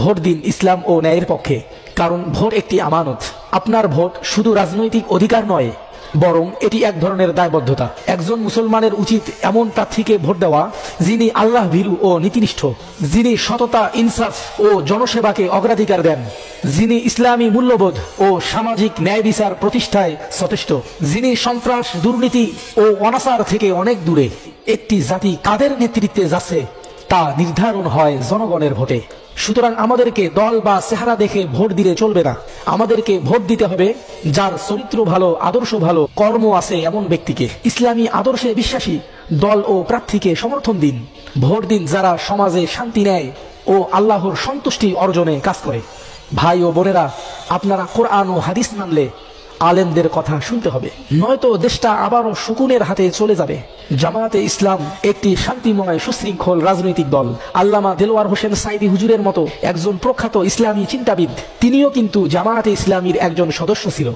Vote দিন ইসলাম ও ন্যায়ের পক্ষে, কারণ ভোট একটি আমানত। আপনার ভোট শুধু রাজনৈতিক অধিকার নয়, বরং এটি এক ধরনের দায়বদ্ধতা। একজন মুসলমানের উচিত এমন প্রার্থীকে ভোট দেওয়া যিনি আল্লাহ ভীরু ও নীতিনিষ্ঠ, যিনি সততা, ইনসাফ ও জনসেবাকে অগ্রাধিকার দেন, যিনি ইসলামী মূল্যবোধ ও সামাজিক ন্যায় বিচার প্রতিষ্ঠায় সচেষ্ট, যিনি সন্ত্রাস, দুর্নীতি ও অনাচার থেকে অনেক দূরে। একটি জাতি কাদের নেতৃত্বে যাচ্ছে তা নির্ধারণ হয় জনগণের ভোটে। সুতরাং আমাদেরকে দল বা চেহারা দেখে ভোট দিলে চলবে না। আমাদেরকে ভোট দিতে হবে যার চরিত্র ভালো, আদর্শ ভালো, কর্ম আছে এমন ব্যক্তিকে। ইসলামী আদর্শে বিশ্বাসী দল ও প্রার্থীকে সমর্থন দিন। ভোট দিন যারা সমাজে শান্তি নেয় ও আল্লাহর সন্তুষ্টি অর্জনে কাজ করে। ভাই ও বোনেরা, আপনারা কোরআন ও হাদিস মানলে আলেমদের কথা শুনতে হবে, নয়তো দেশটা আবারও শকুনের হাতে চলে যাবে। জামায়াতে ইসলাম একটি শান্তিময় সুশৃঙ্খল রাজনৈতিক দল। আল্লামা দেলোয়ার হোসেন সাইদি হুজুরের মতো একজন প্রখ্যাত ইসলামী চিন্তাবিদ, তিনিও কিন্তু জামায়াতে ইসলামীর একজন সদস্য ছিল।